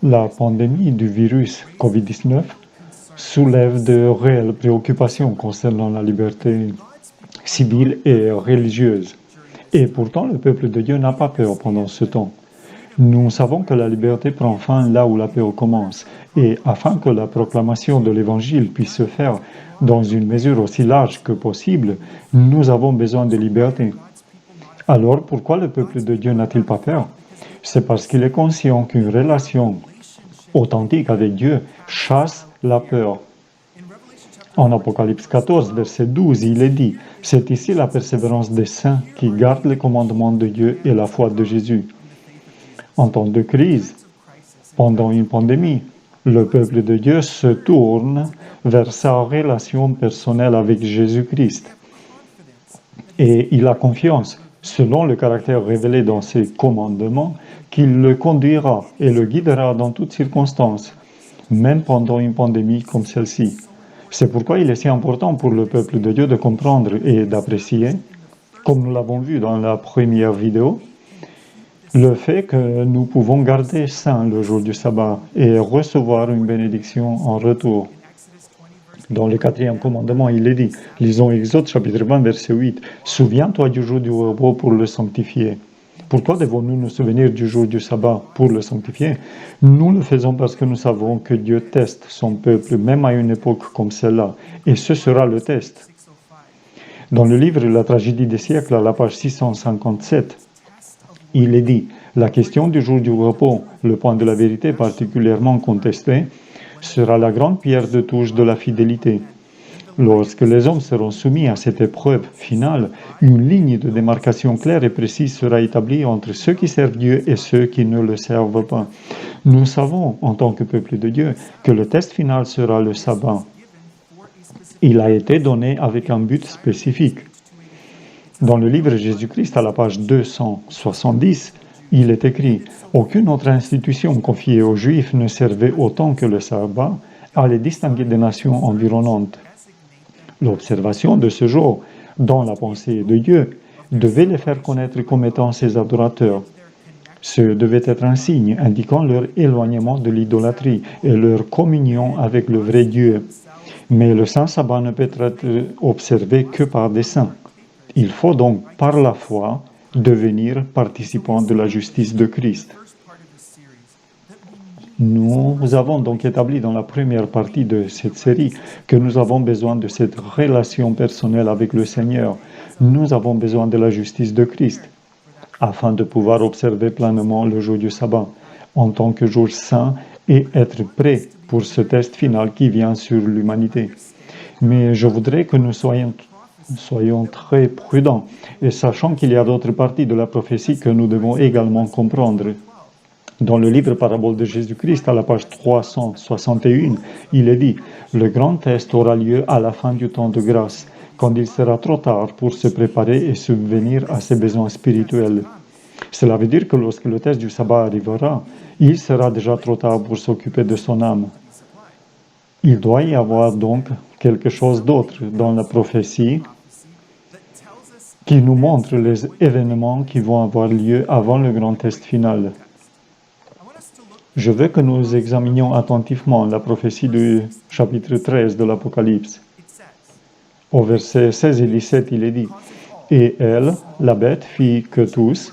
La pandémie du virus COVID-19 soulève de réelles préoccupations concernant la liberté civile et religieuse. Et pourtant, le peuple de Dieu n'a pas peur pendant ce temps. Nous savons que la liberté prend fin là où la peur commence. Et afin que la proclamation de l'Évangile puisse se faire dans une mesure aussi large que possible, nous avons besoin de liberté. Alors, pourquoi le peuple de Dieu n'a-t-il pas peur? C'est parce qu'il est conscient qu'une relation authentique avec Dieu chasse la peur. En Apocalypse 14, verset 12, il est dit, « C'est ici la persévérance des saints qui gardent les commandements de Dieu et la foi de Jésus. » En temps de crise, pendant une pandémie, le peuple de Dieu se tourne vers sa relation personnelle avec Jésus-Christ. Et il a confiance, selon le caractère révélé dans ses commandements, qu'il le conduira et le guidera dans toutes circonstances, même pendant une pandémie comme celle-ci. C'est pourquoi il est si important pour le peuple de Dieu de comprendre et d'apprécier, comme nous l'avons vu dans la première vidéo, le fait que nous pouvons garder saint le jour du sabbat et recevoir une bénédiction en retour. Dans le 4e commandement, il est dit, lisons Exode chapitre 20, verset 8, « Souviens-toi du jour du repos pour le sanctifier. » Pourquoi devons-nous nous souvenir du jour du sabbat pour le sanctifier? Nous le faisons parce que nous savons que Dieu teste son peuple, même à une époque comme celle-là, et ce sera le test. Dans le livre La tragédie des siècles, à la page 657, il est dit, « La question du jour du repos, le point de la vérité particulièrement contesté, sera la grande pierre de touche de la fidélité. Lorsque les hommes seront soumis à cette épreuve finale, une ligne de démarcation claire et précise sera établie entre ceux qui servent Dieu et ceux qui ne le servent pas. Nous savons, en tant que peuple de Dieu, que le test final sera le sabbat. Il a été donné avec un but spécifique. Dans le livre Jésus-Christ, à la page 270, il est écrit « Aucune autre institution confiée aux Juifs ne servait autant que le sabbat à les distinguer des nations environnantes. » L'observation de ce jour, dans la pensée de Dieu, devait les faire connaître comme étant ses adorateurs. Ce devait être un signe indiquant leur éloignement de l'idolâtrie et leur communion avec le vrai Dieu. Mais le saint sabbat ne peut être observé que par des saints. Il faut donc, par la foi, devenir participant de la justice de Christ. Nous avons donc établi dans la première partie de cette série que nous avons besoin de cette relation personnelle avec le Seigneur. Nous avons besoin de la justice de Christ afin de pouvoir observer pleinement le jour du sabbat en tant que jour saint et être prêt pour ce test final qui vient sur l'humanité. Mais je voudrais que nous soyons très prudents et sachant qu'il y a d'autres parties de la prophétie que nous devons également comprendre. Dans le livre Parabole de Jésus-Christ, à la page 361, il est dit « Le grand test aura lieu à la fin du temps de grâce, quand il sera trop tard pour se préparer et subvenir à ses besoins spirituels. » Cela veut dire que lorsque le test du sabbat arrivera, il sera déjà trop tard pour s'occuper de son âme. Il doit y avoir donc quelque chose d'autre dans la prophétie qui nous montre les événements qui vont avoir lieu avant le grand test final. Je veux que nous examinions attentivement la prophétie du chapitre 13 de l'Apocalypse. Au verset 16 et 17, il est dit « Et elle, la bête, fit que tous,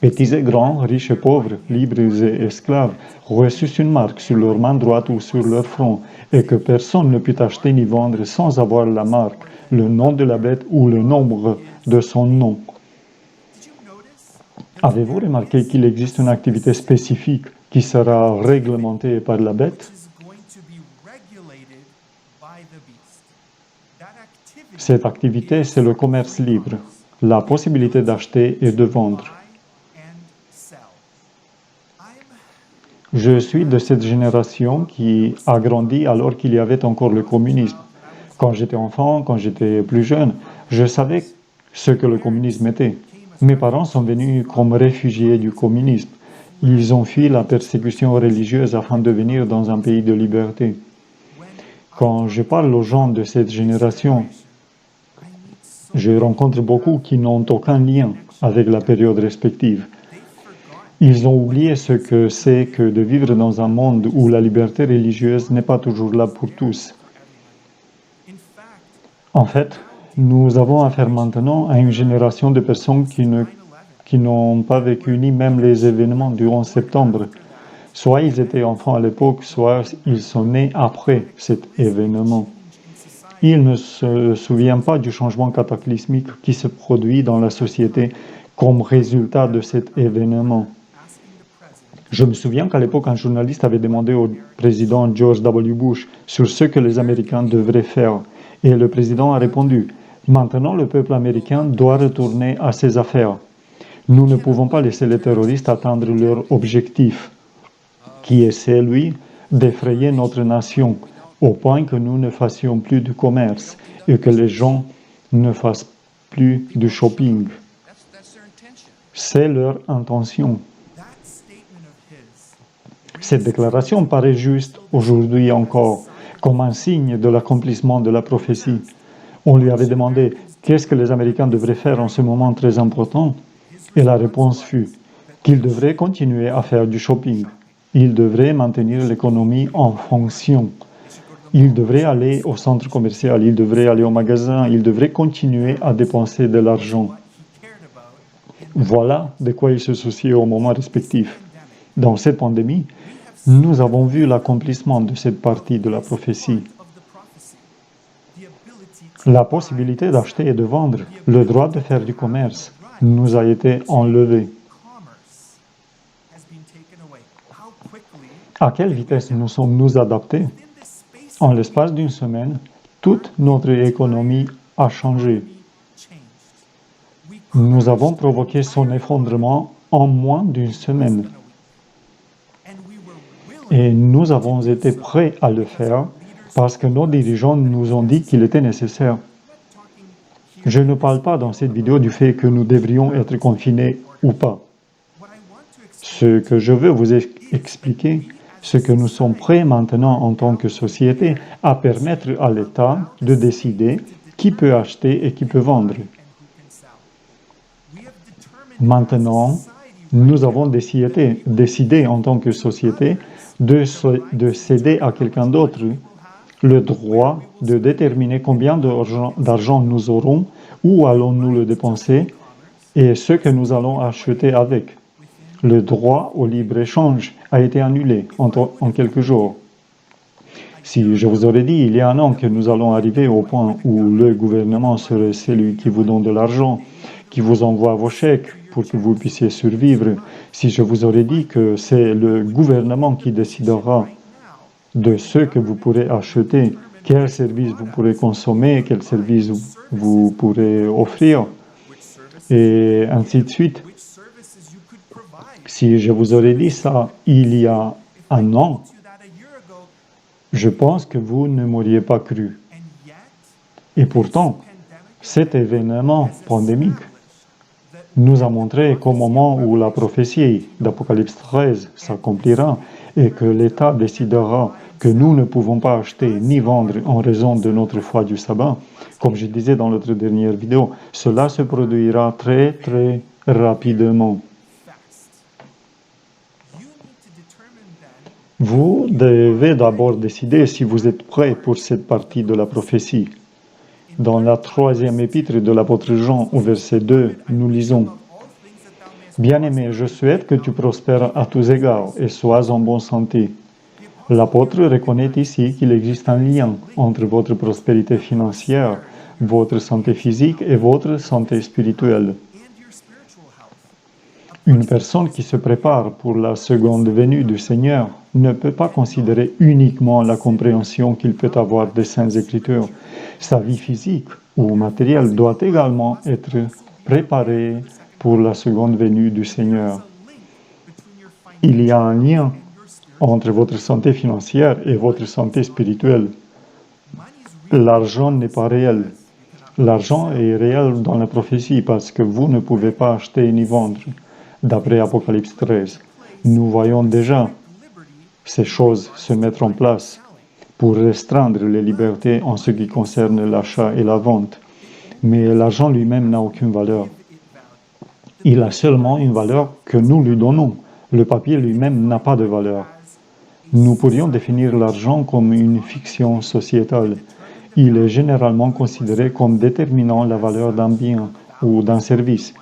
petits et grands, riches et pauvres, libres et esclaves, reçussent une marque sur leur main droite ou sur leur front, et que personne ne put acheter ni vendre sans avoir la marque, le nom de la bête ou le nombre de son nom. » Avez-vous remarqué qu'il existe une activité spécifique qui sera réglementée par la bête? Cette activité, c'est le commerce libre, la possibilité d'acheter et de vendre. Je suis de cette génération qui a grandi alors qu'il y avait encore le communisme. Quand j'étais enfant, quand j'étais plus jeune, je savais ce que le communisme était. Mes parents sont venus comme réfugiés du communisme. Ils ont fui la persécution religieuse afin de venir dans un pays de liberté. Quand je parle aux gens de cette génération, je rencontre beaucoup qui n'ont aucun lien avec la période respective. Ils ont oublié ce que c'est que de vivre dans un monde où la liberté religieuse n'est pas toujours là pour tous. En fait, nous avons affaire maintenant à une génération de personnes qui n'ont pas vécu ni même les événements du 11 septembre. Soit ils étaient enfants à l'époque, soit ils sont nés après cet événement. Ils ne se souviennent pas du changement cataclysmique qui se produit dans la société comme résultat de cet événement. Je me souviens qu'à l'époque, un journaliste avait demandé au président George W. Bush sur ce que les Américains devraient faire. Et le président a répondu, « Maintenant, le peuple américain doit retourner à ses affaires. Nous ne pouvons pas laisser les terroristes atteindre leur objectif, qui est celui d'effrayer notre nation, au point que nous ne fassions plus de commerce et que les gens ne fassent plus du shopping. » C'est leur intention. Cette déclaration paraît juste aujourd'hui encore, comme un signe de l'accomplissement de la prophétie. On lui avait demandé qu'est-ce que les Américains devraient faire en ce moment très important, et la réponse fut qu'ils devraient continuer à faire du shopping. Ils devraient maintenir l'économie en fonction. Ils devraient aller au centre commercial, ils devraient aller au magasin, ils devraient continuer à dépenser de l'argent. Voilà de quoi ils se souciaient au moment respectif. Dans cette pandémie, nous avons vu l'accomplissement de cette partie de la prophétie. La possibilité d'acheter et de vendre, le droit de faire du commerce, nous a été enlevé. À quelle vitesse nous sommes-nous adaptés? En l'espace d'une semaine, toute notre économie a changé. Nous avons provoqué son effondrement en moins d'une semaine. Et nous avons été prêts à le faire parce que nos dirigeants nous ont dit qu'il était nécessaire. Je ne parle pas dans cette vidéo du fait que nous devrions être confinés ou pas. Ce que je veux vous expliquer, c'est que nous sommes prêts maintenant en tant que société à permettre à l'État de décider qui peut acheter et qui peut vendre. Maintenant, nous avons décidé en tant que société de céder à quelqu'un d'autre le droit de déterminer combien d'argent nous aurons, où allons-nous le dépenser et ce que nous allons acheter avec. Le droit au libre-échange a été annulé en quelques jours. Si je vous aurais dit il y a un an que nous allons arriver au point où le gouvernement serait celui qui vous donne de l'argent, qui vous envoie vos chèques pour que vous puissiez survivre, si je vous aurais dit que c'est le gouvernement qui décidera de ce que vous pourrez acheter, quels services vous pourrez consommer, quels services vous pourrez offrir, et ainsi de suite. Si je vous aurais dit ça il y a un an, je pense que vous ne m'auriez pas cru. Et pourtant, cet événement pandémique nous a montré qu'au moment où la prophétie d'Apocalypse 13 s'accomplira et que l'État décidera que nous ne pouvons pas acheter ni vendre en raison de notre foi du sabbat, comme je disais dans notre dernière vidéo, cela se produira très très rapidement. Vous devez d'abord décider si vous êtes prêt pour cette partie de la prophétie. Dans la 3e épître de l'apôtre Jean, au verset 2, nous lisons « Bien-aimé, je souhaite que tu prospères à tous égards et sois en bonne santé. » L'apôtre reconnaît ici qu'il existe un lien entre votre prospérité financière, votre santé physique et votre santé spirituelle. Une personne qui se prépare pour la seconde venue du Seigneur ne peut pas considérer uniquement la compréhension qu'il peut avoir des Saintes Écritures. Sa vie physique ou matérielle doit également être préparée pour la seconde venue du Seigneur. Il y a un lien entre votre santé financière et votre santé spirituelle. L'argent n'est pas réel. L'argent est réel dans la prophétie parce que vous ne pouvez pas acheter ni vendre. D'après Apocalypse 13, nous voyons déjà ces choses se mettre en place pour restreindre les libertés en ce qui concerne l'achat et la vente. Mais l'argent lui-même n'a aucune valeur. Il a seulement une valeur que nous lui donnons, Le papier lui-même n'a pas de valeur. Nous pourrions définir l'argent comme une fiction sociétale. Il est généralement considéré comme déterminant la valeur d'un bien ou d'un service,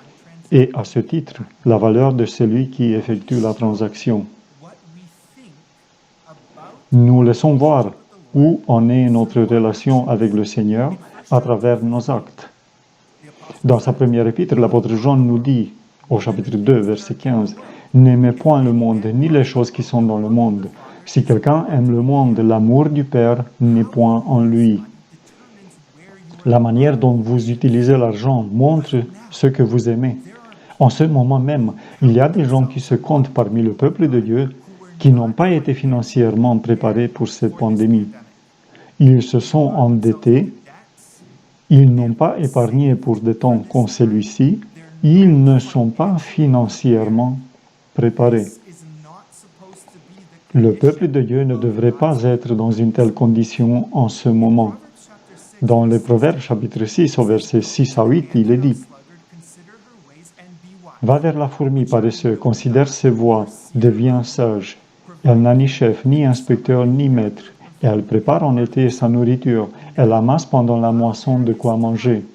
et à ce titre, la valeur de celui qui effectue la transaction. Nous laissons voir où en est notre relation avec le Seigneur à travers nos actes. Dans sa première épître, l'apôtre Jean nous dit, au chapitre 2, verset 15, « N'aimez point le monde, ni les choses qui sont dans le monde. Si quelqu'un aime le monde, l'amour du Père n'est point en lui. » La manière dont vous utilisez l'argent montre ce que vous aimez. En ce moment même, il y a des gens qui se comptent parmi le peuple de Dieu qui n'ont pas été financièrement préparés pour cette pandémie. Ils se sont endettés, ils n'ont pas épargné pour des temps comme celui-ci, ils ne sont pas financièrement préparés. Le peuple de Dieu ne devrait pas être dans une telle condition en ce moment. Dans les Proverbes chapitre 6, au verset 6 à 8, il est dit « Va vers la fourmi paresseux, considère ses voies, deviens sage. Elle n'a ni chef, ni inspecteur, ni maître. Elle prépare en été sa nourriture. Elle amasse pendant la moisson de quoi manger.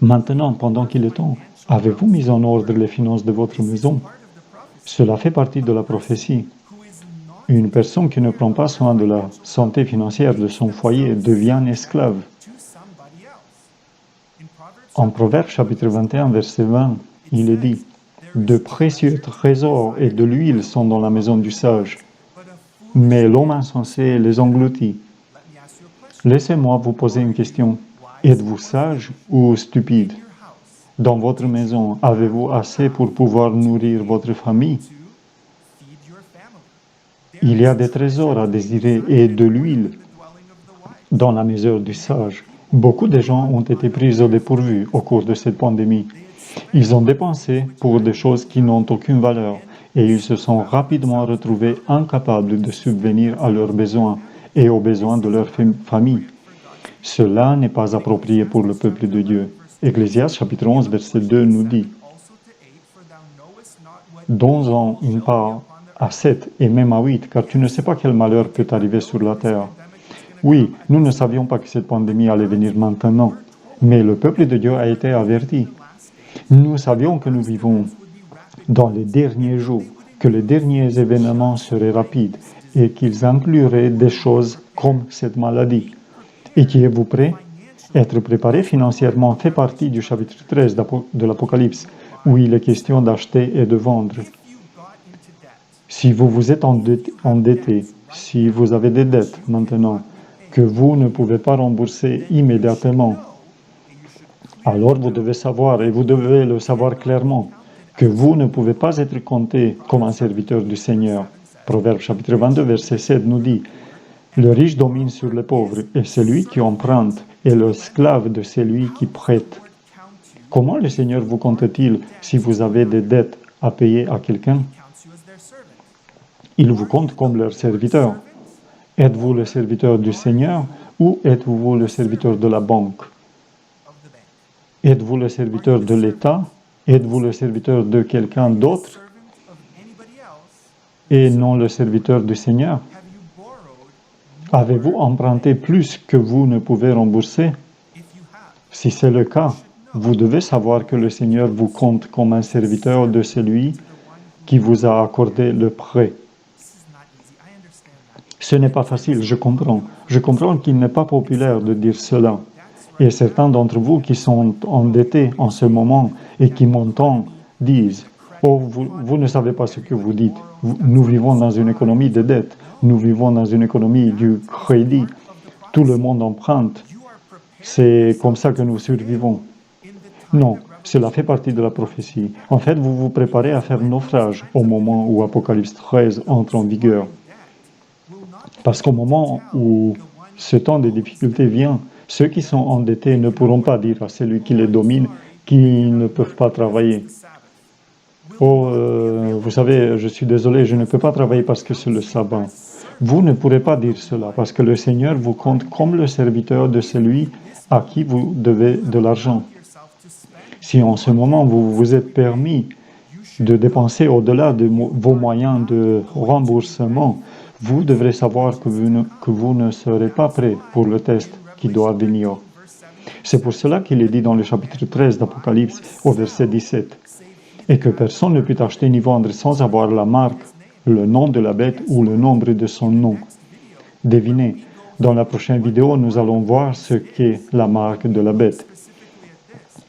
Maintenant, pendant qu'il est temps, avez-vous mis en ordre les finances de votre maison? Cela fait partie de la prophétie. Une personne qui ne prend pas soin de la santé financière de son foyer devient un esclave. En Proverbe chapitre 21, verset 20, il est dit « De précieux trésors et de l'huile sont dans la maison du sage, mais l'homme insensé les engloutit. » Laissez-moi vous poser une question. Êtes-vous sage ou stupide? Dans votre maison, avez-vous assez pour pouvoir nourrir votre famille? Il y a des trésors à désirer et de l'huile dans la maison du sage. Beaucoup de gens ont été pris au dépourvu au cours de cette pandémie. Ils ont dépensé pour des choses qui n'ont aucune valeur et ils se sont rapidement retrouvés incapables de subvenir à leurs besoins et aux besoins de leur famille. Cela n'est pas approprié pour le peuple de Dieu. Ecclésiaste chapitre 11, verset 2 nous dit « Donne-en une part à 7 et même à 8, car tu ne sais pas quel malheur peut arriver sur la terre. » Oui, nous ne savions pas que cette pandémie allait venir maintenant, mais le peuple de Dieu a été averti. Nous savions que nous vivons dans les derniers jours, que les derniers événements seraient rapides et qu'ils incluraient des choses comme cette maladie. Et qui êtes-vous prêt? Être préparé financièrement fait partie du chapitre 13 de l'Apocalypse, où il est question d'acheter et de vendre. Si vous vous êtes endetté, si vous avez des dettes maintenant, que vous ne pouvez pas rembourser immédiatement, alors vous devez savoir, et vous devez le savoir clairement, que vous ne pouvez pas être compté comme un serviteur du Seigneur. Proverbe chapitre 22, verset 7 nous dit « Le riche domine sur les pauvres, et celui qui emprunte est l'esclave de celui qui prête. » Comment le Seigneur vous compte-t-il si vous avez des dettes à payer à quelqu'un? Il vous compte comme leur serviteur. Êtes-vous le serviteur du Seigneur ou êtes-vous le serviteur de la banque? Êtes-vous le serviteur de l'État? Êtes-vous le serviteur de quelqu'un d'autre et non le serviteur du Seigneur? Avez-vous emprunté plus que vous ne pouvez rembourser? Si c'est le cas, vous devez savoir que le Seigneur vous compte comme un serviteur de celui qui vous a accordé le prêt. Ce n'est pas facile, je comprends. Je comprends qu'il n'est pas populaire de dire cela. Et certains d'entre vous qui sont endettés en ce moment et qui m'entendent disent « Oh, vous ne savez pas ce que vous dites. Nous vivons dans une économie de dette. Nous vivons dans une économie du crédit. Tout le monde emprunte. C'est comme ça que nous survivons. » Non, cela fait partie de la prophétie. En fait, vous vous préparez à faire naufrage au moment où Apocalypse 13 entre en vigueur. Parce qu'au moment où ce temps de difficulté vient, ceux qui sont endettés ne pourront pas dire à celui qui les domine qu'ils ne peuvent pas travailler. Oh, vous savez, je suis désolé, je ne peux pas travailler parce que c'est le sabbat. Vous ne pourrez pas dire cela parce que le Seigneur vous compte comme le serviteur de celui à qui vous devez de l'argent. Si en ce moment vous vous êtes permis de dépenser au-delà de vos moyens de remboursement, vous devrez savoir que vous ne serez pas prêt pour le test qui doit venir. C'est pour cela qu'il est dit dans le chapitre 13 d'Apocalypse, au verset 17, « Et que personne ne peut acheter ni vendre sans avoir la marque, le nom de la bête ou le nombre de son nom. » Devinez, dans la prochaine vidéo, nous allons voir ce qu'est la marque de la bête.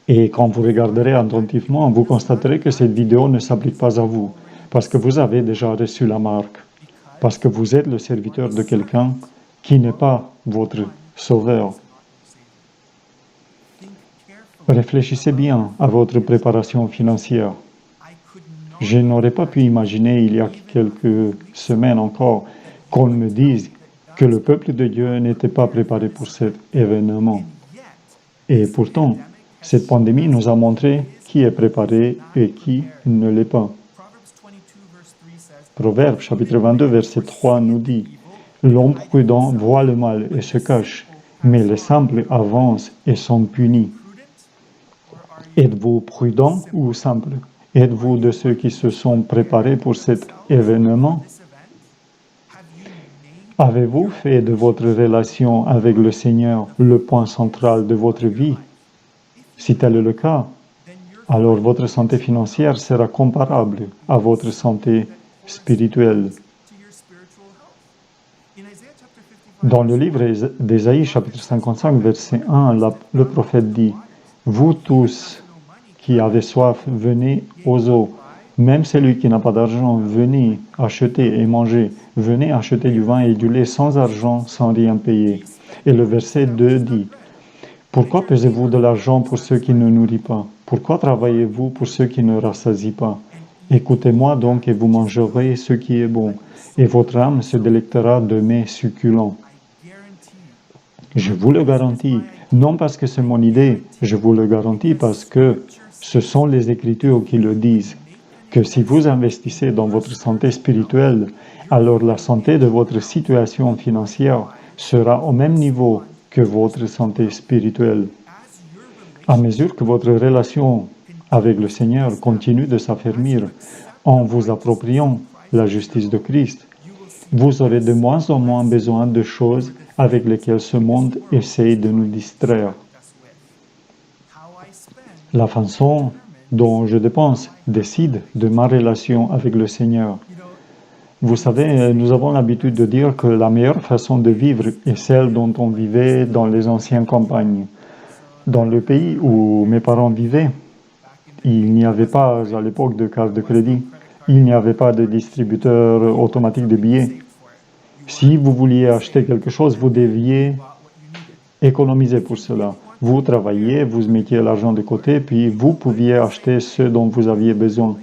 Et quand vous regarderez attentivement, vous constaterez que cette vidéo ne s'applique pas à vous, parce que vous avez déjà reçu la marque, parce que vous êtes le serviteur de quelqu'un qui n'est pas votre sauveur. Réfléchissez bien à votre préparation financière. Je n'aurais pas pu imaginer il y a quelques semaines encore qu'on me dise que le peuple de Dieu n'était pas préparé pour cet événement. Et pourtant, cette pandémie nous a montré qui est préparé et qui ne l'est pas. Proverbe chapitre 22, verset 3 nous dit « L'homme prudent voit le mal et se cache, mais les simples avancent et sont punis. » Êtes-vous prudent ou simple? Êtes-vous de ceux qui se sont préparés pour cet événement? Avez-vous fait de votre relation avec le Seigneur le point central de votre vie? Si tel est le cas, alors votre santé financière sera comparable à votre santé spirituelle. Dans le livre d'Ésaïe, chapitre 55, verset 1, le prophète dit « Vous tous qui avez soif, venez aux eaux. Même celui qui n'a pas d'argent, venez acheter et manger. Venez acheter du vin et du lait sans argent, sans rien payer. » Et le verset 2 dit « Pourquoi pesez-vous de l'argent pour ceux qui ne nourrissent pas? Pourquoi travaillez-vous pour ceux qui ne rassasient pas? Écoutez-moi donc et vous mangerez ce qui est bon, et votre âme se délectera de mets succulents. » Je vous le garantis, non parce que c'est mon idée, je vous le garantis parce que ce sont les Écritures qui le disent, que si vous investissez dans votre santé spirituelle, alors la santé de votre situation financière sera au même niveau que votre santé spirituelle. À mesure que votre relation avec le Seigneur continue de s'affermir en vous appropriant la justice de Christ, vous aurez de moins en moins besoin de choses avec lesquelles ce monde essaye de nous distraire. La façon dont je dépense décide de ma relation avec le Seigneur. Vous savez, nous avons l'habitude de dire que la meilleure façon de vivre est celle dont on vivait dans les anciennes campagnes. Dans le pays où mes parents vivaient, il n'y avait pas à l'époque de carte de crédit, il n'y avait pas de distributeur automatique de billets. Si vous vouliez acheter quelque chose, vous deviez économiser pour cela. Vous travailliez, vous mettiez l'argent de côté, puis vous pouviez acheter ce dont vous aviez besoin.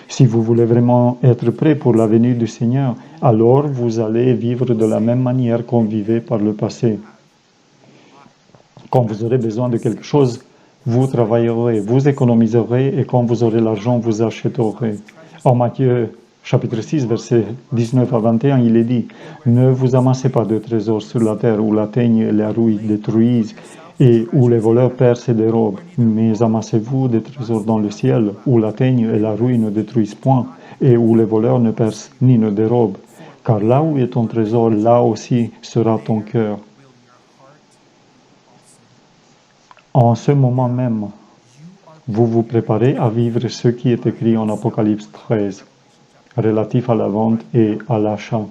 Si vous voulez vraiment être prêt pour la venue du Seigneur, alors vous allez vivre de la même manière qu'on vivait par le passé. Quand vous aurez besoin de quelque chose, vous travaillerez, vous économiserez, et quand vous aurez l'argent, vous achèterez. En Matthieu chapitre 6, versets 19 à 21, il est dit « Ne vous amassez pas de trésors sur la terre où la teigne et la rouille détruisent et où les voleurs percent et dérobent, mais amassez-vous des trésors dans le ciel où la teigne et la rouille ne détruisent point et où les voleurs ne percent ni ne dérobent. Car là où est ton trésor, là aussi sera ton cœur. » En ce moment même, vous vous préparez à vivre ce qui est écrit en Apocalypse 13, relatif à la vente et à l'achat.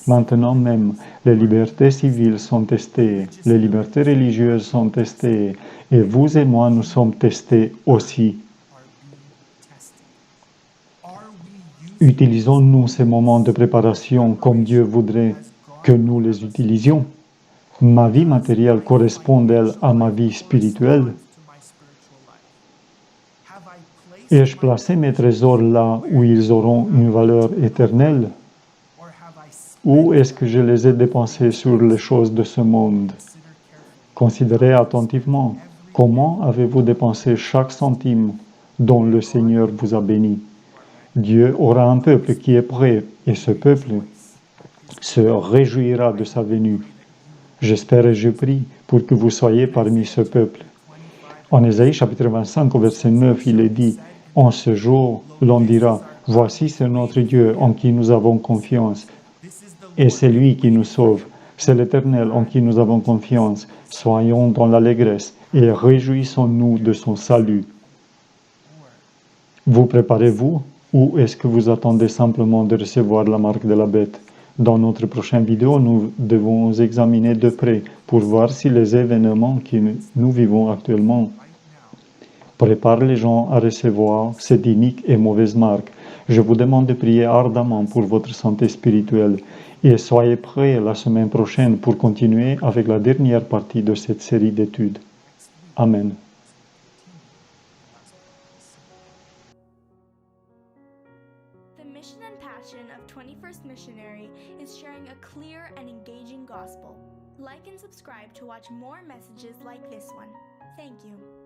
Maintenant même, les libertés civiles sont testées, les libertés religieuses sont testées, et vous et moi, nous sommes testés aussi. Utilisons-nous ces moments de préparation comme Dieu voudrait que nous les utilisions? Ma vie matérielle correspond-elle à ma vie spirituelle? Ai-je placé mes trésors là où ils auront une valeur éternelle? Ou est-ce que je les ai dépensés sur les choses de ce monde? Considérez attentivement comment avez-vous dépensé chaque centime dont le Seigneur vous a béni. Dieu aura un peuple qui est prêt et ce peuple se réjouira de sa venue. J'espère et je prie pour que vous soyez parmi ce peuple. En Ésaïe chapitre 25 au verset 9, il est dit « En ce jour, l'on dira, voici c'est notre Dieu en qui nous avons confiance, et c'est lui qui nous sauve. C'est l'Éternel en qui nous avons confiance. Soyons dans l'allégresse et réjouissons-nous de son salut. Vous préparez-vous ou est-ce que vous attendez simplement de recevoir la marque de la bête? Dans notre prochaine vidéo, nous devons examiner de près pour voir si les événements que nous vivons actuellement préparent les gens à recevoir cette inique et mauvaise marque. Je vous demande de prier ardemment pour votre santé spirituelle et soyez prêts la semaine prochaine pour continuer avec la dernière partie de cette série d'études. Amen. The mission and passion of 21st Missionary is sharing a clear and engaging gospel. Like and subscribe to watch more messages like this one. Thank you.